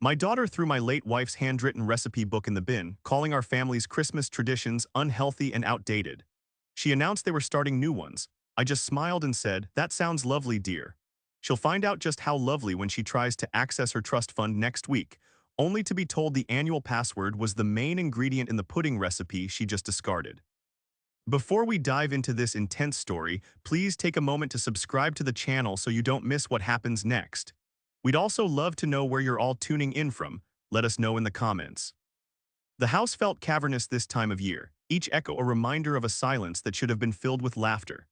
My daughter threw my late wife's handwritten recipe book in the bin, calling our family's Christmas traditions unhealthy and outdated. She announced they were starting new ones. I just smiled and said, "That sounds lovely, dear." She'll find out just how lovely when she tries to access her trust fund next week, only to be told the annual password was the main ingredient in the pudding recipe she just discarded. Before we dive into this intense story, please take a moment to subscribe to the channel so you don't miss what happens next. We'd also love to know where you're all tuning in from. Let us know in the comments. The house felt cavernous this time of year, each echo a reminder of a silence that should have been filled with laughter.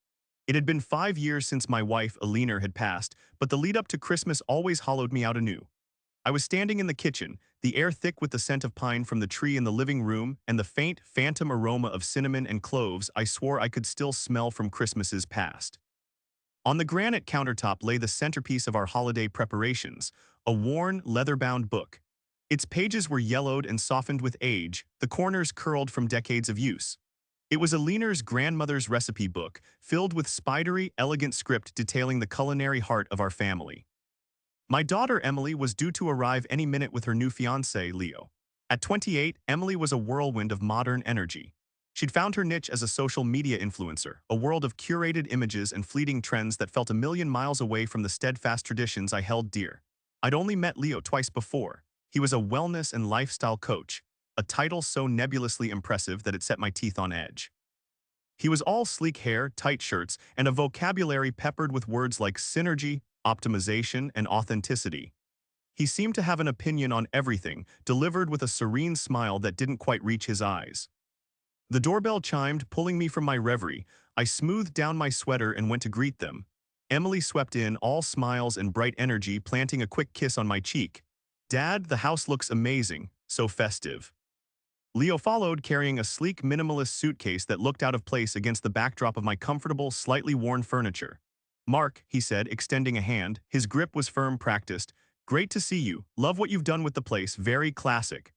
It had been 5 years since my wife, Alina, had passed, but the lead up to Christmas always hollowed me out anew. I was standing in the kitchen, the air thick with the scent of pine from the tree in the living room and the faint, phantom aroma of cinnamon and cloves I swore I could still smell from Christmases past. On the granite countertop lay the centerpiece of our holiday preparations, a worn, leather-bound book. Its pages were yellowed and softened with age, the corners curled from decades of use. It was Alina's grandmother's recipe book, filled with spidery, elegant script detailing the culinary heart of our family. My daughter Emily was due to arrive any minute with her new fiancé, Leo. At 28, Emily was a whirlwind of modern energy. She'd found her niche as a social media influencer, a world of curated images and fleeting trends that felt a million miles away from the steadfast traditions I held dear. I'd only met Leo twice before. He was a wellness and lifestyle coach, a title so nebulously impressive that it set my teeth on edge. He was all sleek hair, tight shirts, and a vocabulary peppered with words like synergy, optimization, and authenticity. He seemed to have an opinion on everything, delivered with a serene smile that didn't quite reach his eyes. The doorbell chimed, pulling me from my reverie. I smoothed down my sweater and went to greet them. Emily swept in, all smiles and bright energy, planting a quick kiss on my cheek. "Dad, the house looks amazing, so festive." Leo followed, carrying a sleek, minimalist suitcase that looked out of place against the backdrop of my comfortable, slightly worn furniture. "Mark," he said, extending a hand. His grip was firm, practiced. "Great to see you. Love what you've done with the place. Very classic."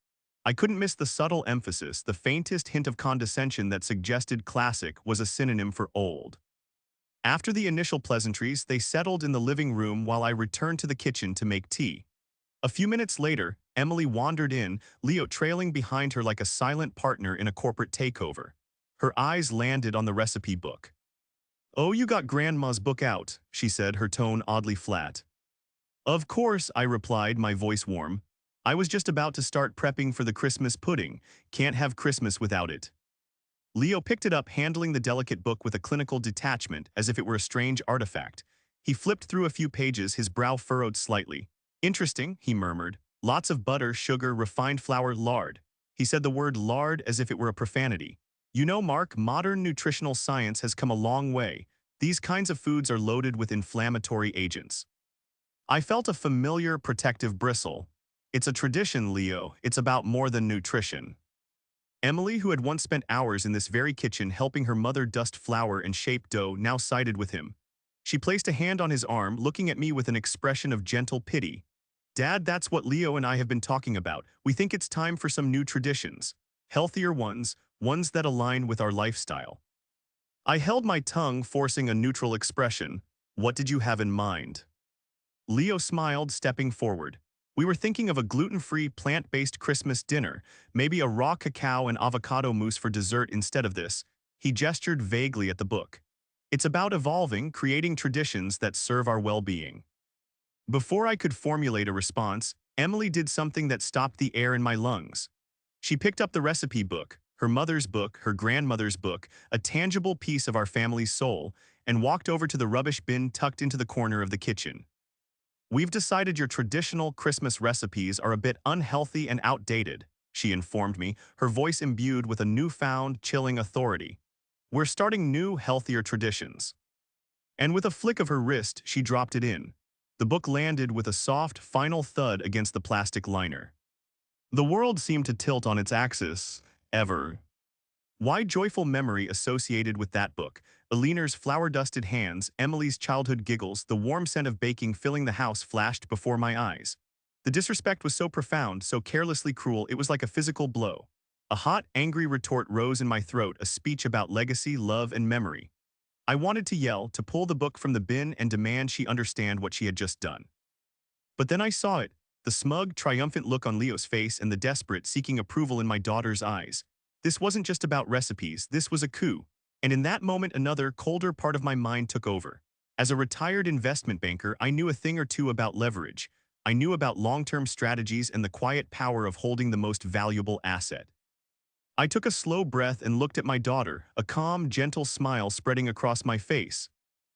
I couldn't miss the subtle emphasis, the faintest hint of condescension that suggested classic was a synonym for old. After the initial pleasantries, they settled in the living room while I returned to the kitchen to make tea. A few minutes later, Emily wandered in, Leo trailing behind her like a silent partner in a corporate takeover. Her eyes landed on the recipe book. "Oh, you got Grandma's book out," she said, her tone oddly flat. "Of course," I replied, my voice warm. "I was just about to start prepping for the Christmas pudding. Can't have Christmas without it." Leo picked it up, handling the delicate book with a clinical detachment, as if it were a strange artifact. He flipped through a few pages, his brow furrowed slightly. "Interesting," he murmured. "Lots of butter, sugar, refined flour, lard." He said the word lard as if it were a profanity. "You know, Mark, modern nutritional science has come a long way. These kinds of foods are loaded with inflammatory agents." I felt a familiar, protective bristle. "It's a tradition, Leo. It's about more than nutrition." Emily, who had once spent hours in this very kitchen helping her mother dust flour and shape dough, now sided with him. She placed a hand on his arm, looking at me with an expression of gentle pity. "Dad, that's what Leo and I have been talking about. We think it's time for some new traditions. Healthier ones, ones that align with our lifestyle." I held my tongue, forcing a neutral expression. "What did you have in mind?" Leo smiled, stepping forward. "We were thinking of a gluten-free, plant-based Christmas dinner, maybe a raw cacao and avocado mousse for dessert instead of this." He gestured vaguely at the book. "It's about evolving, creating traditions that serve our well-being." Before I could formulate a response, Emily did something that stopped the air in my lungs. She picked up the recipe book, her mother's book, her grandmother's book, a tangible piece of our family's soul, and walked over to the rubbish bin tucked into the corner of the kitchen. "We've decided your traditional Christmas recipes are a bit unhealthy and outdated," she informed me, her voice imbued with a newfound, chilling authority. "We're starting new, healthier traditions." And with a flick of her wrist, she dropped it in. The book landed with a soft, final thud against the plastic liner. The world seemed to tilt on its axis. Ever. Why joyful memory associated with that book? Alina's flour-dusted hands, Emily's childhood giggles, the warm scent of baking filling the house flashed before my eyes. The disrespect was so profound, so carelessly cruel, it was like a physical blow. A hot, angry retort rose in my throat, a speech about legacy, love, and memory. I wanted to yell, to pull the book from the bin and demand she understand what she had just done. But then I saw it, the smug, triumphant look on Leo's face and the desperate, seeking approval in my daughter's eyes. This wasn't just about recipes, this was a coup. And in that moment, another, colder part of my mind took over. As a retired investment banker, I knew a thing or two about leverage. I knew about long-term strategies and the quiet power of holding the most valuable asset. I took a slow breath and looked at my daughter, a calm, gentle smile spreading across my face.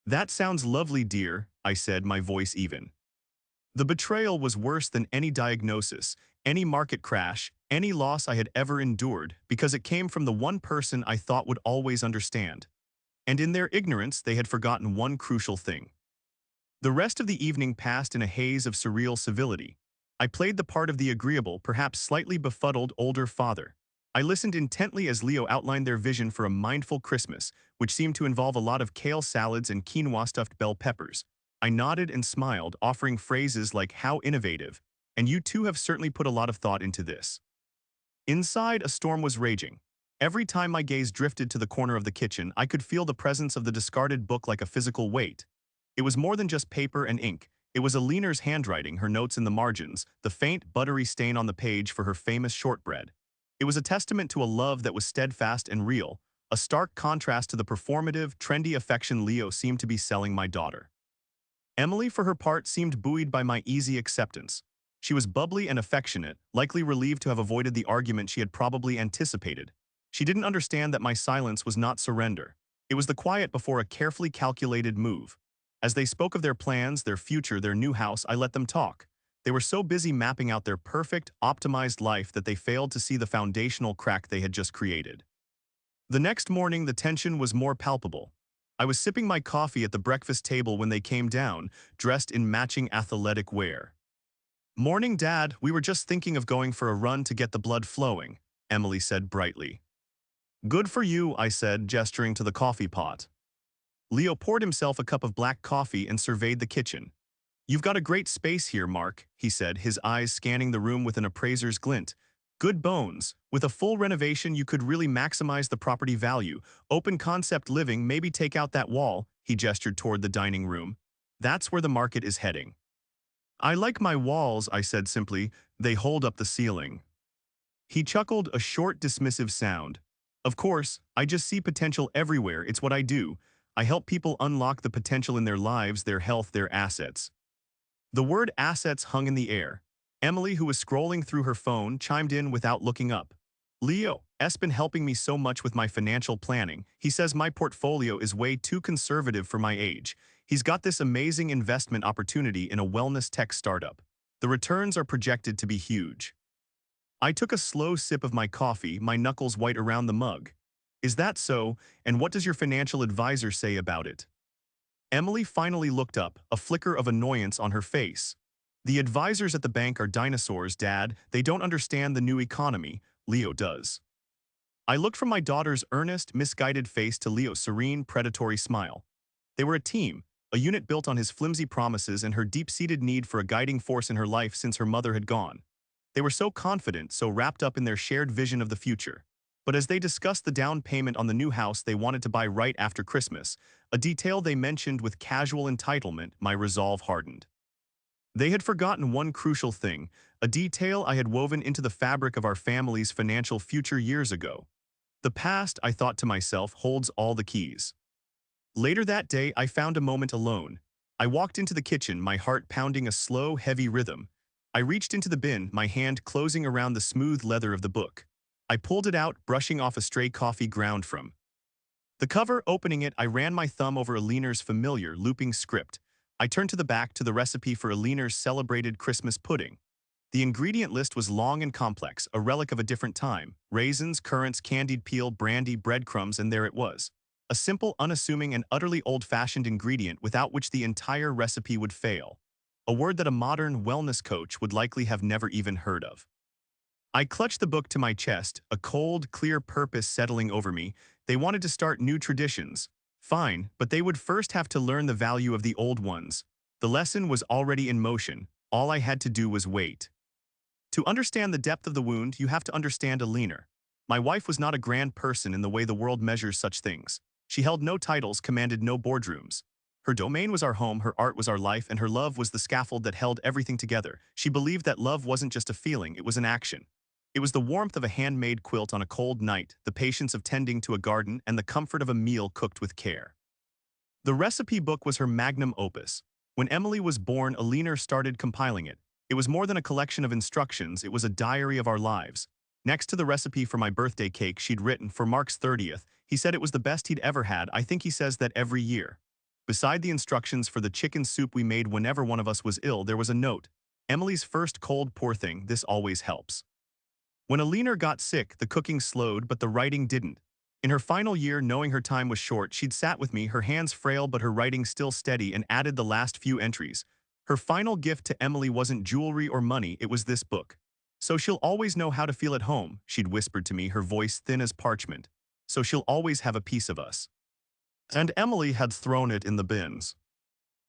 "That sounds lovely, dear," I said, my voice even. The betrayal was worse than any diagnosis, any market crash, any loss I had ever endured, because it came from the one person I thought would always understand. And in their ignorance, they had forgotten one crucial thing. The rest of the evening passed in a haze of surreal civility. I played the part of the agreeable, perhaps slightly befuddled older father. I listened intently as Leo outlined their vision for a mindful Christmas, which seemed to involve a lot of kale salads and quinoa-stuffed bell peppers. I nodded and smiled, offering phrases like, "How innovative," and "You two have certainly put a lot of thought into this." Inside, a storm was raging. Every time my gaze drifted to the corner of the kitchen, I could feel the presence of the discarded book like a physical weight. It was more than just paper and ink. It was Alina's handwriting, her notes in the margins, the faint, buttery stain on the page for her famous shortbread. It was a testament to a love that was steadfast and real, a stark contrast to the performative, trendy affection Leo seemed to be selling my daughter. Emily, for her part, seemed buoyed by my easy acceptance. She was bubbly and affectionate, likely relieved to have avoided the argument she had probably anticipated. She didn't understand that my silence was not surrender. It was the quiet before a carefully calculated move. As they spoke of their plans, their future, their new house, I let them talk. They were so busy mapping out their perfect, optimized life that they failed to see the foundational crack they had just created. The next morning, the tension was more palpable. I was sipping my coffee at the breakfast table when they came down, dressed in matching athletic wear. "Morning, Dad. We were just thinking of going for a run to get the blood flowing," Emily said brightly. "Good for you," I said, gesturing to the coffee pot. Leo poured himself a cup of black coffee and surveyed the kitchen. "You've got a great space here, Mark," he said, his eyes scanning the room with an appraiser's glint. "Good bones. With a full renovation, you could really maximize the property value. Open concept living, maybe take out that wall," he gestured toward the dining room. "That's where the market is heading." "I like my walls," I said simply. "They hold up the ceiling." He chuckled, a short, dismissive sound. "Of course, I just see potential everywhere. It's what I do. I help people unlock the potential in their lives, their health, their assets." The word assets hung in the air. Emily, who was scrolling through her phone, chimed in without looking up. "Leo's been helping me so much with my financial planning. He says my portfolio is way too conservative for my age. He's got this amazing investment opportunity in a wellness tech startup. The returns are projected to be huge." I took a slow sip of my coffee, my knuckles white around the mug. "Is that so? And what does your financial advisor say about it?" Emily finally looked up, a flicker of annoyance on her face. "The advisors at the bank are dinosaurs, Dad. They don't understand the new economy. Leo does." I looked from my daughter's earnest, misguided face to Leo's serene, predatory smile. They were a team, a unit built on his flimsy promises and her deep-seated need for a guiding force in her life since her mother had gone. They were so confident, so wrapped up in their shared vision of the future. But as they discussed the down payment on the new house they wanted to buy right after Christmas, a detail they mentioned with casual entitlement, my resolve hardened. They had forgotten one crucial thing, a detail I had woven into the fabric of our family's financial future years ago. The past, I thought to myself, holds all the keys. Later that day, I found a moment alone. I walked into the kitchen, my heart pounding a slow, heavy rhythm. I reached into the bin, my hand closing around the smooth leather of the book. I pulled it out, brushing off a stray coffee ground from the cover. Opening it, I ran my thumb over Alina's familiar, looping script. I turned to the back, to the recipe for Alina's celebrated Christmas pudding. The ingredient list was long and complex, a relic of a different time. Raisins, currants, candied peel, brandy, breadcrumbs, and there it was. A simple, unassuming, and utterly old-fashioned ingredient without which the entire recipe would fail. A word that a modern wellness coach would likely have never even heard of. I clutched the book to my chest, a cold, clear purpose settling over me. They wanted to start new traditions. Fine, but they would first have to learn the value of the old ones. The lesson was already in motion. All I had to do was wait. To understand the depth of the wound, you have to understand Alina. My wife was not a grand person in the way the world measures such things. She held no titles, commanded no boardrooms. Her domain was our home, her art was our life, and her love was the scaffold that held everything together. She believed that love wasn't just a feeling, it was an action. It was the warmth of a handmade quilt on a cold night, the patience of tending to a garden, and the comfort of a meal cooked with care. The recipe book was her magnum opus. When Emily was born, Alina started compiling it. It was more than a collection of instructions, it was a diary of our lives. Next to the recipe for my birthday cake she'd written for Mark's 30th, he said it was the best he'd ever had. I think he says that every year. Beside the instructions for the chicken soup we made whenever one of us was ill, there was a note. Emily's first cold, poor thing, this always helps. When Alina got sick, the cooking slowed, but the writing didn't. In her final year, knowing her time was short, she'd sat with me, her hands frail but her writing still steady, and added the last few entries. Her final gift to Emily wasn't jewelry or money, it was this book. So she'll always know how to feel at home, she'd whispered to me, her voice thin as parchment. So she'll always have a piece of us. And Emily had thrown it in the bins.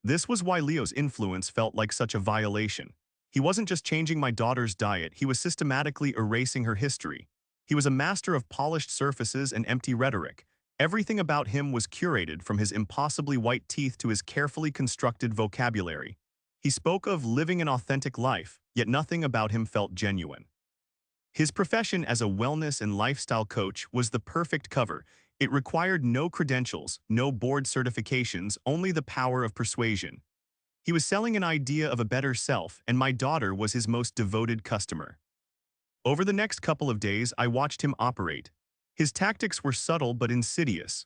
This was why Leo's influence felt like such a violation. He wasn't just changing my daughter's diet, he was systematically erasing her history. He was a master of polished surfaces and empty rhetoric. Everything about him was curated, from his impossibly white teeth to his carefully constructed vocabulary. He spoke of living an authentic life, yet nothing about him felt genuine. His profession as a wellness and lifestyle coach was the perfect cover. It required no credentials, no board certifications, only the power of persuasion. He was selling an idea of a better self, and my daughter was his most devoted customer. Over the next couple of days, I watched him operate. His tactics were subtle but insidious.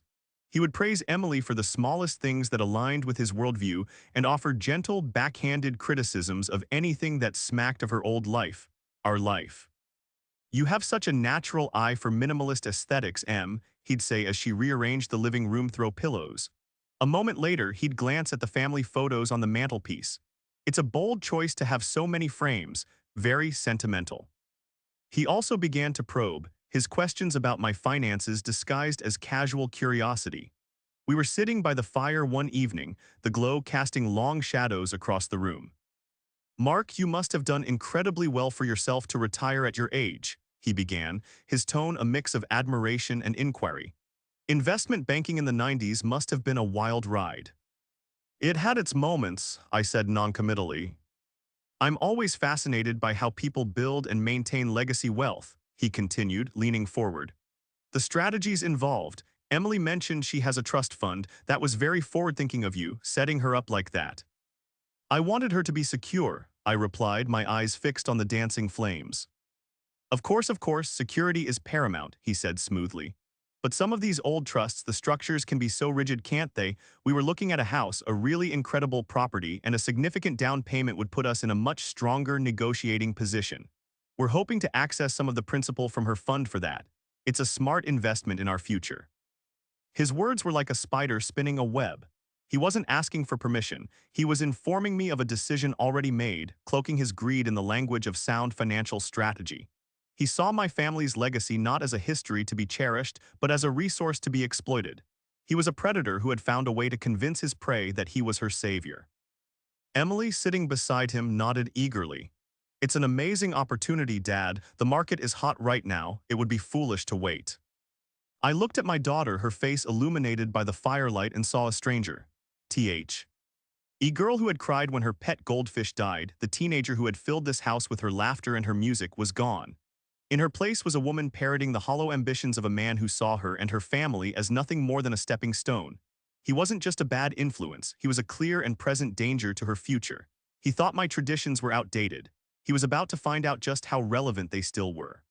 He would praise Emily for the smallest things that aligned with his worldview and offer gentle, backhanded criticisms of anything that smacked of her old life, our life. "You have such a natural eye for minimalist aesthetics, Em," he'd say as she rearranged the living room throw pillows. A moment later, he'd glance at the family photos on the mantelpiece. "It's a bold choice to have so many frames, very sentimental." He also began to probe, his questions about my finances disguised as casual curiosity. We were sitting by the fire one evening, the glow casting long shadows across the room. "Mark, you must have done incredibly well for yourself to retire at your age," he began, his tone a mix of admiration and inquiry. "Investment banking in the 90s must have been a wild ride." "It had its moments," I said noncommittally. "I'm always fascinated by how people build and maintain legacy wealth," he continued, leaning forward. "The strategies involved. Emily mentioned she has a trust fund. That was very forward-thinking of you, setting her up like that." "I wanted her to be secure," I replied, my eyes fixed on the dancing flames. Of course, security is paramount," he said smoothly. "But some of these old trusts, the structures can be so rigid, can't they? We were looking at a house, a really incredible property, and a significant down payment would put us in a much stronger negotiating position. We're hoping to access some of the principal from her fund for that. It's a smart investment in our future." His words were like a spider spinning a web. He wasn't asking for permission. He was informing me of a decision already made, cloaking his greed in the language of sound financial strategy. He saw my family's legacy not as a history to be cherished, but as a resource to be exploited. He was a predator who had found a way to convince his prey that he was her savior. Emily, sitting beside him, nodded eagerly. "It's an amazing opportunity, Dad. The market is hot right now. It would be foolish to wait." I looked at my daughter, her face illuminated by the firelight, and saw a stranger. A girl who had cried when her pet goldfish died, the teenager who had filled this house with her laughter and her music, was gone. In her place was a woman parroting the hollow ambitions of a man who saw her and her family as nothing more than a stepping stone. He wasn't just a bad influence, he was a clear and present danger to her future. He thought my traditions were outdated. He was about to find out just how relevant they still were.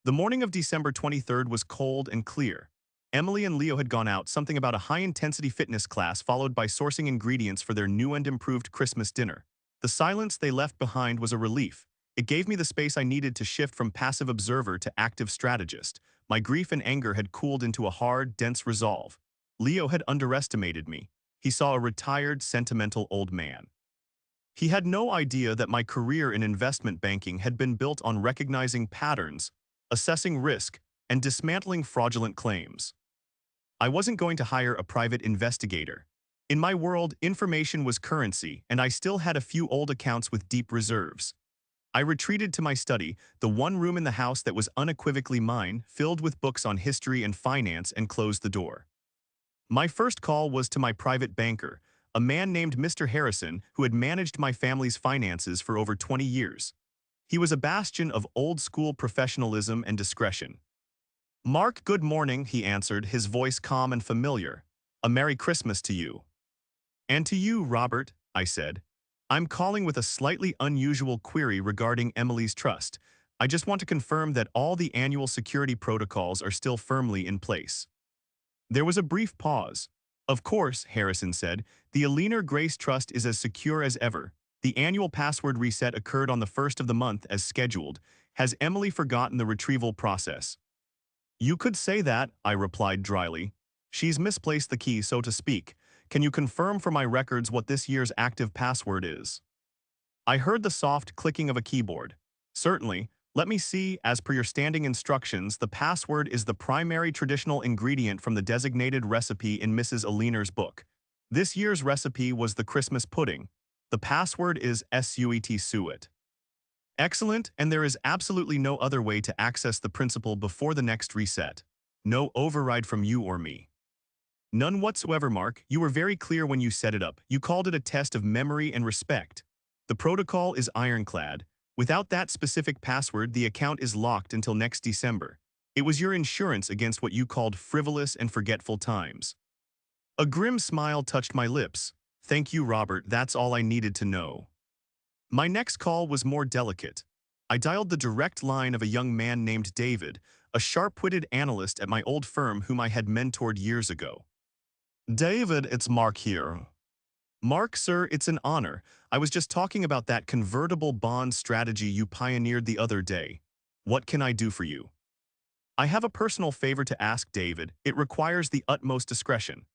The morning of December 23rd was cold and clear. Emily and Leo had gone out, something about a high-intensity fitness class, followed by sourcing ingredients for their new and improved Christmas dinner. The silence they left behind was a relief. It gave me the space I needed to shift from passive observer to active strategist. My grief and anger had cooled into a hard, dense resolve. Leo had underestimated me. He saw a retired, sentimental old man. He had no idea that my career in investment banking had been built on recognizing patterns, assessing risk, and dismantling fraudulent claims. I wasn't going to hire a private investigator. In my world, information was currency, and I still had a few old accounts with deep reserves. I retreated to my study, the one room in the house that was unequivocally mine, filled with books on history and finance, and closed the door. My first call was to my private banker, a man named Mr. Harrison who had managed my family's finances for over 20 years. He was a bastion of old-school professionalism and discretion. "Mark, good morning," he answered, his voice calm and familiar. "A Merry Christmas to you." "And to you, Robert," I said. "I'm calling with a slightly unusual query regarding Emily's trust. I just want to confirm that all the annual security protocols are still firmly in place." There was a brief pause. "Of course," Harrison said, "the Alina Grace Trust is as secure as ever. The annual password reset occurred on the 1st of the month as scheduled. Has Emily forgotten the retrieval process?" "You could say that," I replied dryly. "She's misplaced the key, so to speak. Can you confirm for my records what this year's active password is?" I heard the soft clicking of a keyboard. "Certainly. Let me see, as per your standing instructions, the password is the primary traditional ingredient from the designated recipe in Mrs. Alina's book. This year's recipe was the Christmas pudding. The password is suet. Excellent, and there is absolutely no other way to access the principal before the next reset. No override from you or me." "None whatsoever, Mark. You were very clear when you set it up. You called it a test of memory and respect. The protocol is ironclad. Without that specific password, the account is locked until next December. It was your insurance against what you called frivolous and forgetful times." A grim smile touched my lips. "Thank you, Robert. That's all I needed to know." My next call was more delicate. I dialed the direct line of a young man named David, a sharp-witted analyst at my old firm whom I had mentored years ago. "David, it's Mark here." "Mark, sir, it's an honor. I was just talking about that convertible bond strategy you pioneered the other day. What can I do for you?" "I have a personal favor to ask, David. It requires the utmost discretion."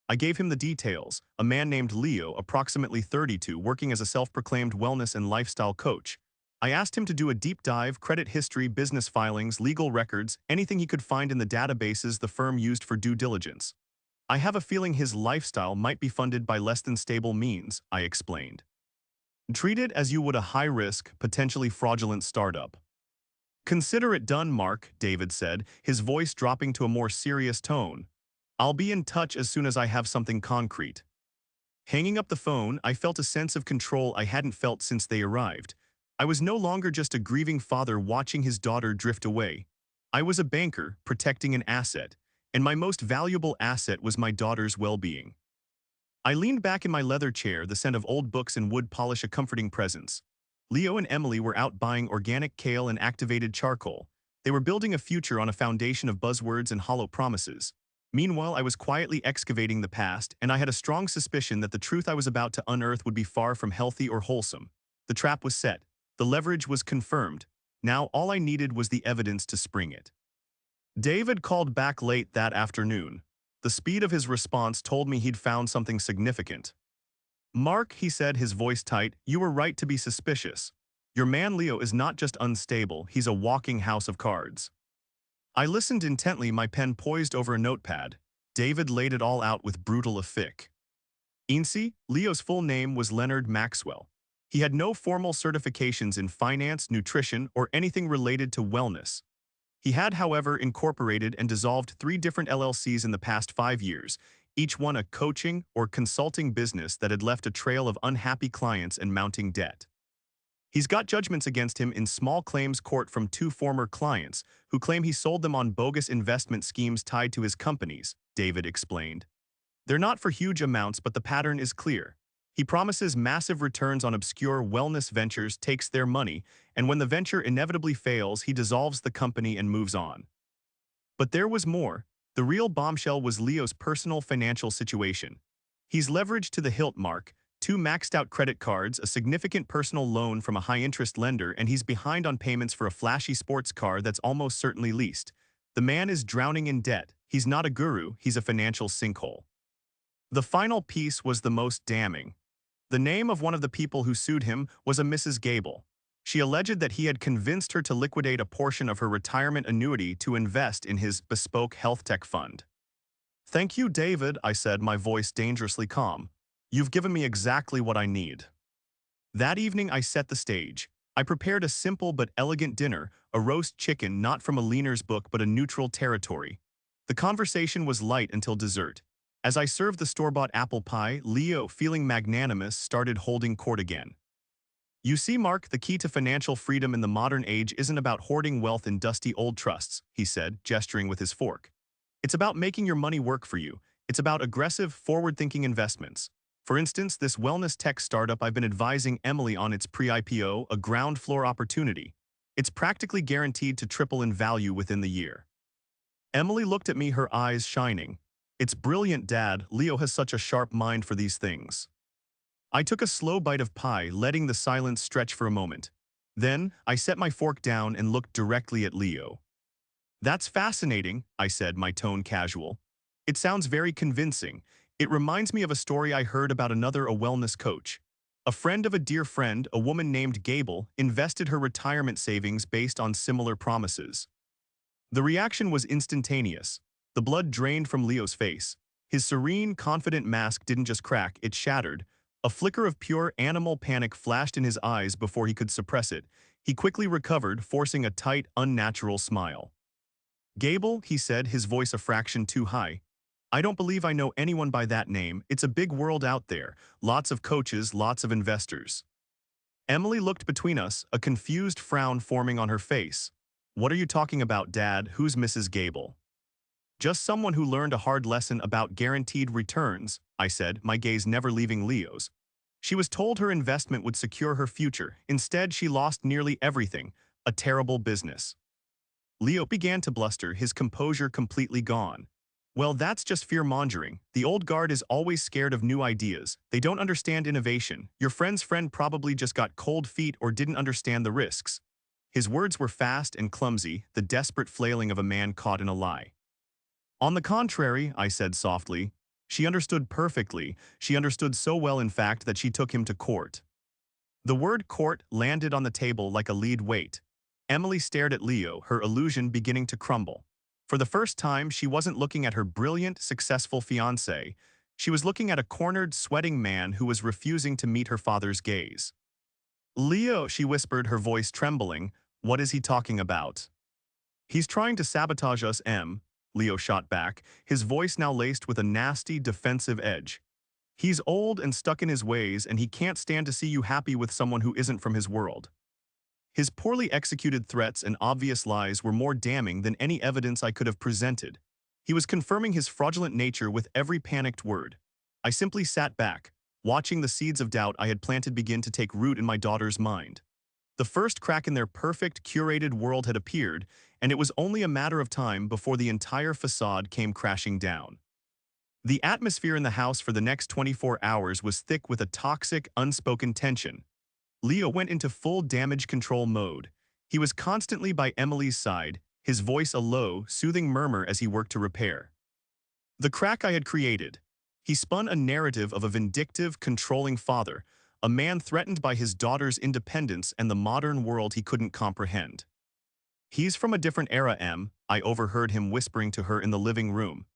I gave him the details: a man named Leo, approximately 32, working as a self-proclaimed wellness and lifestyle coach. I asked him to do a deep dive: credit history, business filings, legal records, anything he could find in the databases the firm used for due diligence. "I have a feeling his lifestyle might be funded by less than stable means," I explained. "Treat it as you would a high-risk, potentially fraudulent startup." "Consider it done, Mark," David said, his voice dropping to a more serious tone. "I'll be in touch as soon as I have something concrete." Hanging up the phone, I felt a sense of control I hadn't felt since they arrived. I was no longer just a grieving father watching his daughter drift away. I was a banker protecting an asset, and my most valuable asset was my daughter's well-being. I leaned back in my leather chair, the scent of old books and wood polish a comforting presence. Leo and Emily were out buying organic kale and activated charcoal. They were building a future on a foundation of buzzwords and hollow promises. Meanwhile, I was quietly excavating the past, and I had a strong suspicion that the truth I was about to unearth would be far from healthy or wholesome. The trap was set. The leverage was confirmed. Now all I needed was the evidence to spring it. David called back late that afternoon. The speed of his response told me he'd found something significant. "Mark," he said, his voice tight, "you were right to be suspicious. Your man Leo is not just unstable, he's a walking house of cards." I listened intently, my pen poised over a notepad. David laid it all out with brutal effect. Incy, Leo's full name was Leonard Maxwell. He had no formal certifications in finance, nutrition, or anything related to wellness. He had, however, incorporated and dissolved 3 different LLCs in the past 5 years, each one a coaching or consulting business that had left a trail of unhappy clients and mounting debt. He's got judgments against him in small claims court from 2 former clients who claim he sold them on bogus investment schemes tied to his companies, David explained. They're not for huge amounts, but the pattern is clear. He promises massive returns on obscure wellness ventures, takes their money, and when the venture inevitably fails, he dissolves the company and moves on. But there was more. The real bombshell was Leo's personal financial situation. He's leveraged to the hilt, Mark. 2 maxed-out credit cards, a significant personal loan from a high-interest lender, and he's behind on payments for a flashy sports car that's almost certainly leased. The man is drowning in debt. He's not a guru, he's a financial sinkhole. The final piece was the most damning. The name of one of the people who sued him was a Mrs. Gable. She alleged that he had convinced her to liquidate a portion of her retirement annuity to invest in his bespoke health tech fund. "Thank you, David," I said, my voice dangerously calm. "You've given me exactly what I need." That evening I set the stage. I prepared a simple but elegant dinner, a roast chicken not from a leaner's book but a neutral territory. The conversation was light until dessert. As I served the store-bought apple pie, Leo, feeling magnanimous, started holding court again. You see, Mark, the key to financial freedom in the modern age isn't about hoarding wealth in dusty old trusts, he said, gesturing with his fork. It's about making your money work for you. It's about aggressive, forward-thinking investments. For instance, this wellness tech startup I've been advising Emily on, its pre-IPO, a ground floor opportunity. It's practically guaranteed to triple in value within the year. Emily looked at me, her eyes shining. It's brilliant, Dad. Leo has such a sharp mind for these things. I took a slow bite of pie, letting the silence stretch for a moment. Then, I set my fork down and looked directly at Leo. That's fascinating, I said, my tone casual. It sounds very convincing. It reminds me of a story I heard about a wellness coach. A friend of a dear friend, a woman named Gable, invested her retirement savings based on similar promises. The reaction was instantaneous. The blood drained from Leo's face. His serene, confident mask didn't just crack, it shattered. A flicker of pure animal panic flashed in his eyes before he could suppress it. He quickly recovered, forcing a tight, unnatural smile. Gable, he said, his voice a fraction too high. I don't believe I know anyone by that name. It's a big world out there. Lots of coaches, lots of investors. Emily looked between us, a confused frown forming on her face. What are you talking about, Dad? Who's Mrs. Gable? Just someone who learned a hard lesson about guaranteed returns, I said, my gaze never leaving Leo's. She was told her investment would secure her future. Instead, she lost nearly everything. A terrible business. Leo began to bluster, his composure completely gone. Well, that's just fear-mongering. The old guard is always scared of new ideas. They don't understand innovation. Your friend's friend probably just got cold feet or didn't understand the risks. His words were fast and clumsy, the desperate flailing of a man caught in a lie. On the contrary, I said softly, she understood perfectly. She understood so well, in fact, that she took him to court. The word court landed on the table like a lead weight. Emily stared at Leo, her illusion beginning to crumble. For the first time, she wasn't looking at her brilliant, successful fiancé. She was looking at a cornered, sweating man who was refusing to meet her father's gaze. Leo, she whispered, her voice trembling, what is he talking about? He's trying to sabotage us, Em. Leo shot back, his voice now laced with a nasty, defensive edge. He's old and stuck in his ways, and he can't stand to see you happy with someone who isn't from his world. His poorly executed threats and obvious lies were more damning than any evidence I could have presented. He was confirming his fraudulent nature with every panicked word. I simply sat back, watching the seeds of doubt I had planted begin to take root in my daughter's mind. The first crack in their perfect, curated world had appeared, and it was only a matter of time before the entire facade came crashing down. The atmosphere in the house for the next 24 hours was thick with a toxic, unspoken tension. Leo went into full damage control mode. He was constantly by Emily's side, his voice a low, soothing murmur as he worked to repair the crack I had created. He spun a narrative of a vindictive, controlling father, a man threatened by his daughter's independence and the modern world he couldn't comprehend. He's from a different era, Em, I overheard him whispering to her in the living room.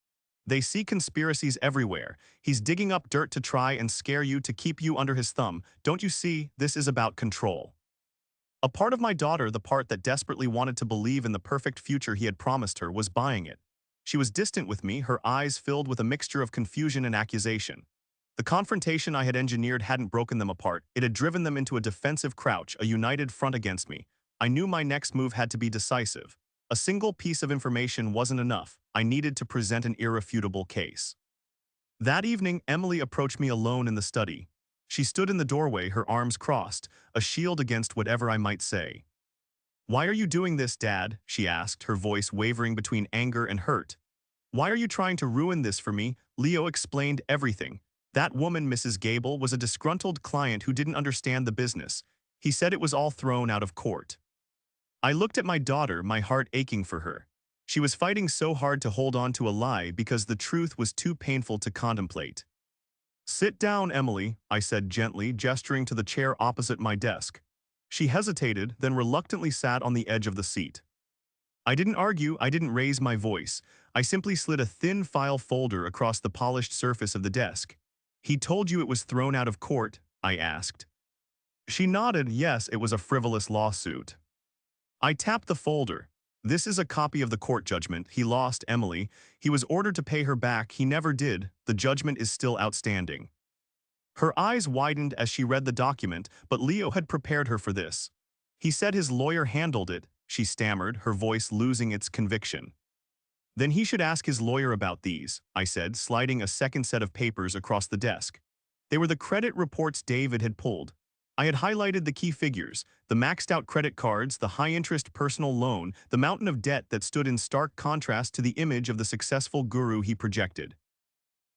They see conspiracies everywhere. He's digging up dirt to try and scare you, to keep you under his thumb. Don't you see, this is about control. A part of my daughter, the part that desperately wanted to believe in the perfect future he had promised her, was buying it. She was distant with me, her eyes filled with a mixture of confusion and accusation. The confrontation I had engineered hadn't broken them apart. It had driven them into a defensive crouch, a united front against me. I knew my next move had to be decisive. A single piece of information wasn't enough. I needed to present an irrefutable case. That evening, Emily approached me alone in the study. She stood in the doorway, her arms crossed, a shield against whatever I might say. Why are you doing this, Dad? She asked, her voice wavering between anger and hurt. Why are you trying to ruin this for me? Leo explained everything. That woman, Mrs. Gable, was a disgruntled client who didn't understand the business. He said it was all thrown out of court. I looked at my daughter, my heart aching for her. She was fighting so hard to hold on to a lie because the truth was too painful to contemplate. Sit down, Emily, I said gently, gesturing to the chair opposite my desk. She hesitated, then reluctantly sat on the edge of the seat. I didn't argue, I didn't raise my voice. I simply slid a thin file folder across the polished surface of the desk. He told you it was thrown out of court? I asked. She nodded, yes, it was a frivolous lawsuit. I tapped the folder. This is a copy of the court judgment. He lost, Emily. He was ordered to pay her back. He never did. The judgment is still outstanding. Her eyes widened as she read the document, but Leo had prepared her for this. He said his lawyer handled it, she stammered, her voice losing its conviction. Then he should ask his lawyer about these, I said, sliding a second set of papers across the desk. They were the credit reports David had pulled. I had highlighted the key figures, the maxed-out credit cards, the high-interest personal loan, the mountain of debt that stood in stark contrast to the image of the successful guru he projected.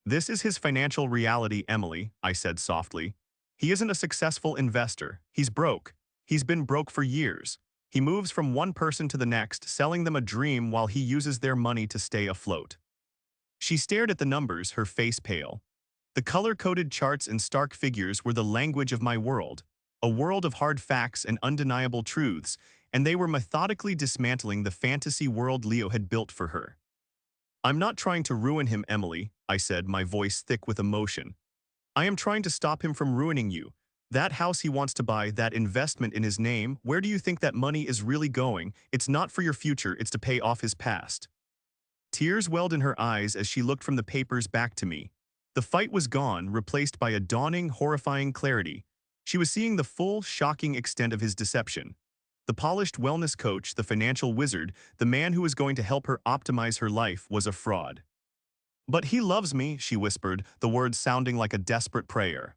This is his financial reality, Emily, I said softly. He isn't a successful investor. He's broke. He's been broke for years. He moves from one person to the next, selling them a dream while he uses their money to stay afloat. She stared at the numbers, her face pale. The color-coded charts and stark figures were the language of my world, a world of hard facts and undeniable truths, and they were methodically dismantling the fantasy world Leo had built for her. I'm not trying to ruin him, Emily, I said, my voice thick with emotion. I am trying to stop him from ruining you. That house he wants to buy, that investment in his name, where do you think that money is really going? It's not for your future, it's to pay off his past. Tears welled in her eyes as she looked from the papers back to me. The fight was gone, replaced by a dawning, horrifying clarity. She was seeing the full, shocking extent of his deception. The polished wellness coach, the financial wizard, the man who was going to help her optimize her life, was a fraud. But he loves me, she whispered, the words sounding like a desperate prayer.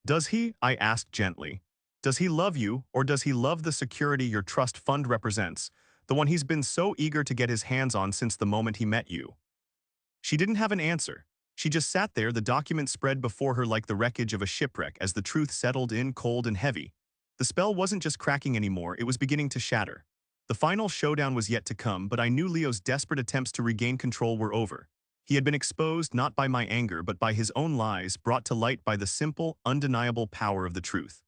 Does he? I asked gently. Does he love you, or does he love the security your trust fund represents, the one he's been so eager to get his hands on since the moment he met you? She didn't have an answer. She just sat there, the document spread before her like the wreckage of a shipwreck as the truth settled in cold and heavy. The spell wasn't just cracking anymore, it was beginning to shatter. The final showdown was yet to come, but I knew Leo's desperate attempts to regain control were over. He had been exposed not by my anger but by his own lies, brought to light by the simple, undeniable power of the truth.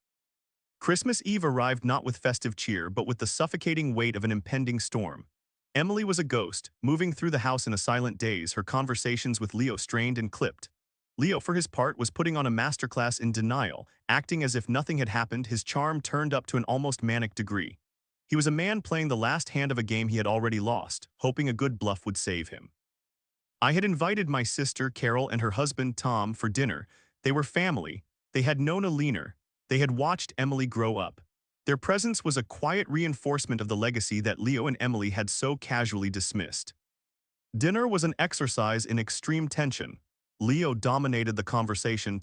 Christmas Eve arrived not with festive cheer but with the suffocating weight of an impending storm. Emily was a ghost, moving through the house in a silent daze, her conversations with Leo strained and clipped. Leo, for his part, was putting on a masterclass in denial, acting as if nothing had happened, his charm turned up to an almost manic degree. He was a man playing the last hand of a game he had already lost, hoping a good bluff would save him. I had invited my sister, Carol, and her husband, Tom, for dinner. They were family. They had known a leaner. They had watched Emily grow up. Their presence was a quiet reinforcement of the legacy that Leo and Emily had so casually dismissed. Dinner was an exercise in extreme tension. Leo dominated the conversation,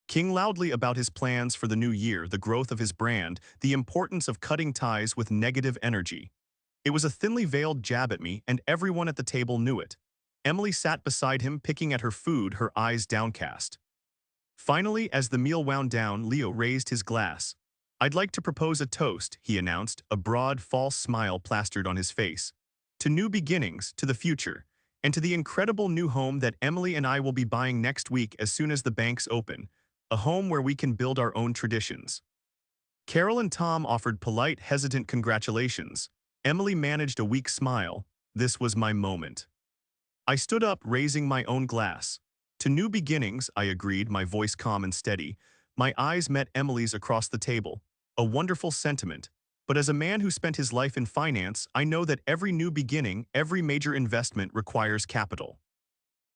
king loudly about his plans for the new year, the growth of his brand, the importance of cutting ties with negative energy. It was a thinly veiled jab at me, and everyone at the table knew it. Emily sat beside him, picking at her food, her eyes downcast. Finally, as the meal wound down, Leo raised his glass. I'd like to propose a toast, he announced, a broad, false smile plastered on his face. To new beginnings, to the future, and to the incredible new home that Emily and I will be buying next week as soon as the banks open, a home where we can build our own traditions. Carol and Tom offered polite, hesitant congratulations. Emily managed a weak smile. This was my moment. I stood up, raising my own glass. To new beginnings, I agreed, my voice calm and steady. My eyes met Emily's across the table. A wonderful sentiment. But as a man who spent his life in finance, I know that every new beginning, every major investment requires capital.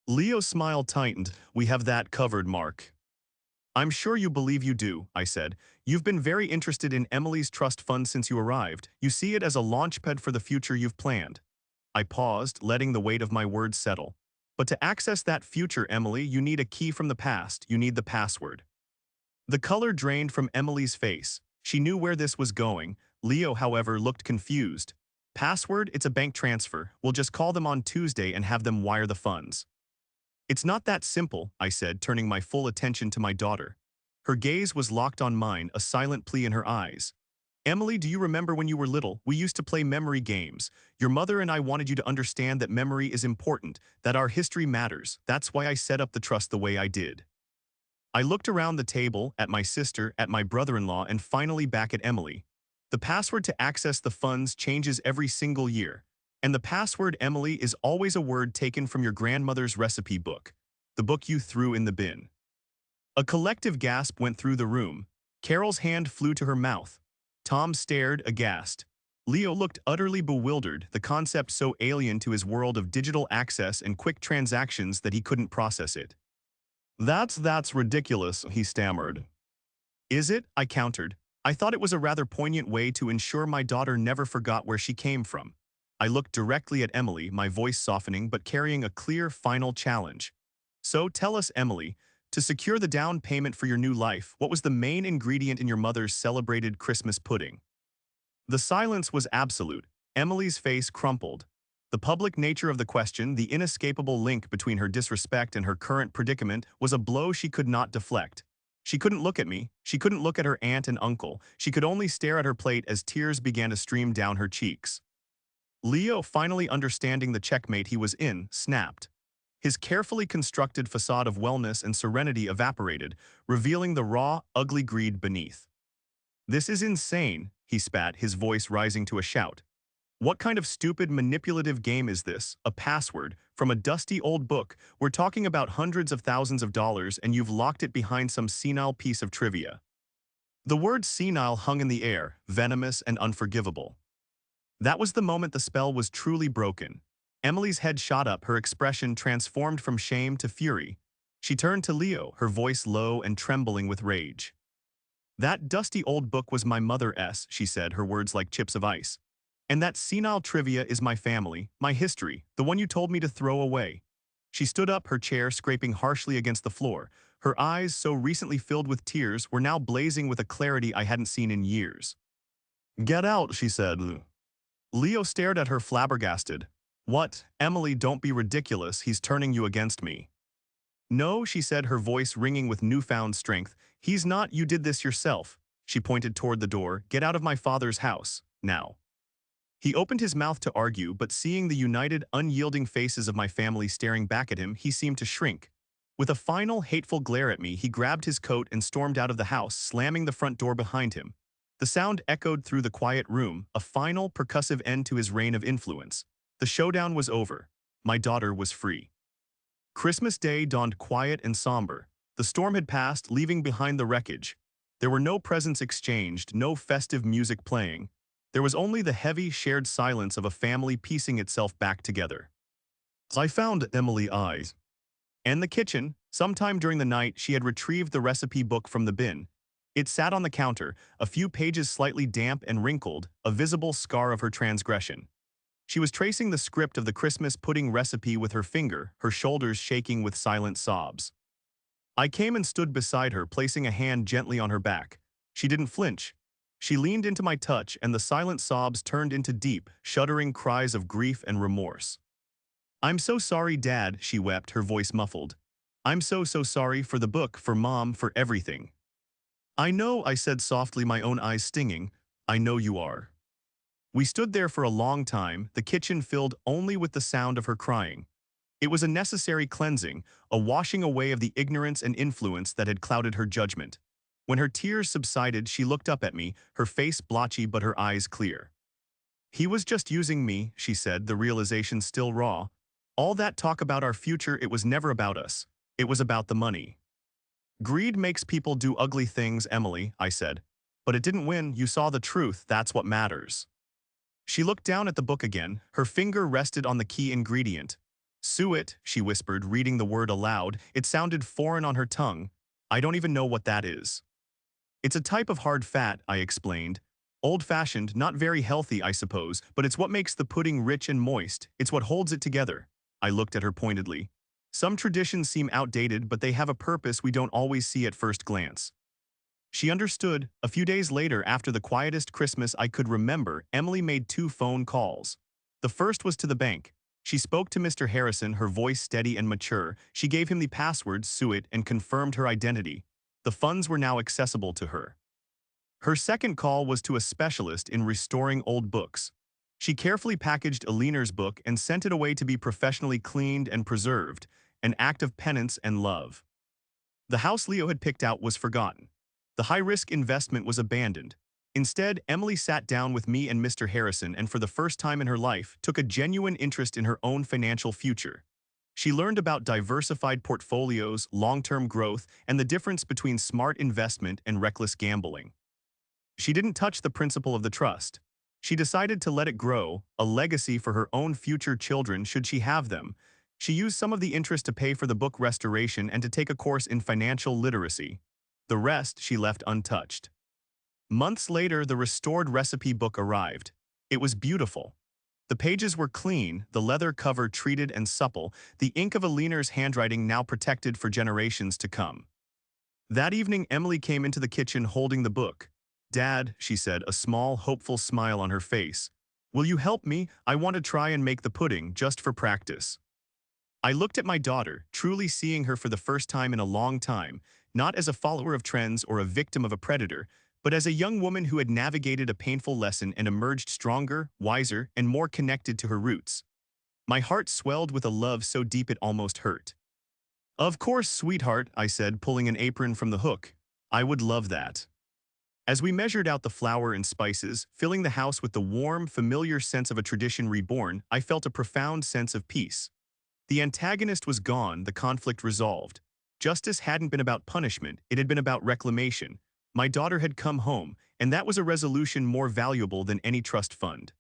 Leo's smile tightened. We have that covered, Mark. I'm sure you believe you do, I said. You've been very interested in Emily's trust fund since you arrived. You see it as a launchpad for the future you've planned. I paused, letting the weight of my words settle. But to access that future, Emily, you need a key from the past. You need the password. The color drained from Emily's face. She knew where this was going. Leo, however, looked confused. Password? It's a bank transfer. We'll just call them on Tuesday and have them wire the funds. It's not that simple, I said, turning my full attention to my daughter. Her gaze was locked on mine, a silent plea in her eyes. Emily, do you remember when you were little, we used to play memory games? Your mother and I wanted you to understand that memory is important, that our history matters. That's why I set up the trust the way I did. I looked around the table, at my sister, at my brother-in-law, and finally back at Emily. The password to access the funds changes every single year. And the password, Emily, is always a word taken from your grandmother's recipe book, the book you threw in the bin. A collective gasp went through the room. Carol's hand flew to her mouth. Tom stared, aghast. Leo looked utterly bewildered, the concept so alien to his world of digital access and quick transactions that he couldn't process it. That's ridiculous, he stammered. Is it? I countered. I thought it was a rather poignant way to ensure my daughter never forgot where she came from. I looked directly at Emily, my voice softening but carrying a clear, final challenge. So tell us, Emily, to secure the down payment for your new life, what was the main ingredient in your mother's celebrated Christmas pudding? The silence was absolute. Emily's face crumpled. The public nature of the question, the inescapable link between her disrespect and her current predicament, was a blow she could not deflect. She couldn't look at me. She couldn't look at her aunt and uncle. She could only stare at her plate as tears began to stream down her cheeks. Leo, finally understanding the checkmate he was in, snapped. His carefully constructed facade of wellness and serenity evaporated, revealing the raw, ugly greed beneath. This is insane, he spat, his voice rising to a shout. What kind of stupid manipulative game is this? A password from a dusty old book. We're talking about hundreds of thousands of dollars and you've locked it behind some senile piece of trivia. The word senile hung in the air, venomous and unforgivable. That was the moment the spell was truly broken. Emily's head shot up, her expression transformed from shame to fury. She turned to Leo, her voice low and trembling with rage. That dusty old book was my mother's, she said, her words like chips of ice. And that senile trivia is my family, my history, the one you told me to throw away. She stood up, her chair scraping harshly against the floor. Her eyes, so recently filled with tears, were now blazing with a clarity I hadn't seen in years. Get out, she said. Leo stared at her flabbergasted. What? Emily, don't be ridiculous, he's turning you against me. No, she said, her voice ringing with newfound strength. He's not, you did this yourself. She pointed toward the door. Get out of my father's house, now. He opened his mouth to argue, but seeing the united, unyielding faces of my family staring back at him, he seemed to shrink. With a final, hateful glare at me, he grabbed his coat and stormed out of the house, slamming the front door behind him. The sound echoed through the quiet room, a final, percussive end to his reign of influence. The showdown was over. My daughter was free. Christmas Day dawned quiet and somber. The storm had passed, leaving behind the wreckage. There were no presents exchanged, no festive music playing. There was only the heavy, shared silence of a family piecing itself back together. I found Emily's eyes. In the kitchen, sometime during the night, she had retrieved the recipe book from the bin. It sat on the counter, a few pages slightly damp and wrinkled, a visible scar of her transgression. She was tracing the script of the Christmas pudding recipe with her finger, her shoulders shaking with silent sobs. I came and stood beside her, placing a hand gently on her back. She didn't flinch. She leaned into my touch, and the silent sobs turned into deep, shuddering cries of grief and remorse. I'm so sorry, Dad, she wept, her voice muffled. I'm so sorry for the book, for Mom, for everything. I know, I said softly, my own eyes stinging. I know you are. We stood there for a long time, the kitchen filled only with the sound of her crying. It was a necessary cleansing, a washing away of the ignorance and influence that had clouded her judgment. When her tears subsided, she looked up at me, her face blotchy but her eyes clear. He was just using me, she said, the realization still raw. All that talk about our future, it was never about us. It was about the money. Greed makes people do ugly things, Emily, I said. But it didn't win, you saw the truth, that's what matters. She looked down at the book again, her finger rested on the key ingredient. Suet, she whispered, reading the word aloud. It sounded foreign on her tongue. I don't even know what that is. It's a type of hard fat, I explained. Old-fashioned, not very healthy, I suppose, but it's what makes the pudding rich and moist. It's what holds it together. I looked at her pointedly. Some traditions seem outdated, but they have a purpose we don't always see at first glance. She understood. A few days later, after the quietest Christmas I could remember, Emily made 2 phone calls. The first was to the bank. She spoke to Mr. Harrison, her voice steady and mature. She gave him the password, Suet, and confirmed her identity. The funds were now accessible to her. Her second call was to a specialist in restoring old books. She carefully packaged Aliner's book and sent it away to be professionally cleaned and preserved, an act of penance and love. The house Leo had picked out was forgotten. The high-risk investment was abandoned. Instead, Emily sat down with me and Mr. Harrison and for the first time in her life took a genuine interest in her own financial future. She learned about diversified portfolios, long-term growth, and the difference between smart investment and reckless gambling. She didn't touch the principle of the trust. She decided to let it grow, a legacy for her own future children should she have them. She used some of the interest to pay for the book restoration and to take a course in financial literacy. The rest she left untouched. Months later, the restored recipe book arrived. It was beautiful. The pages were clean, the leather cover treated and supple, the ink of Aliner's handwriting now protected for generations to come. That evening, Emily came into the kitchen holding the book. "Dad," she said, a small, hopeful smile on her face. "Will you help me? I want to try and make the pudding, just for practice." I looked at my daughter, truly seeing her for the first time in a long time, not as a follower of trends or a victim of a predator, but as a young woman who had navigated a painful lesson and emerged stronger, wiser, and more connected to her roots. My heart swelled with a love so deep it almost hurt. "Of course, sweetheart," I said, pulling an apron from the hook. "I would love that." As we measured out the flour and spices, filling the house with the warm, familiar sense of a tradition reborn, I felt a profound sense of peace. The antagonist was gone, the conflict resolved. Justice hadn't been about punishment, it had been about reclamation. My daughter had come home, and that was a resolution more valuable than any trust fund.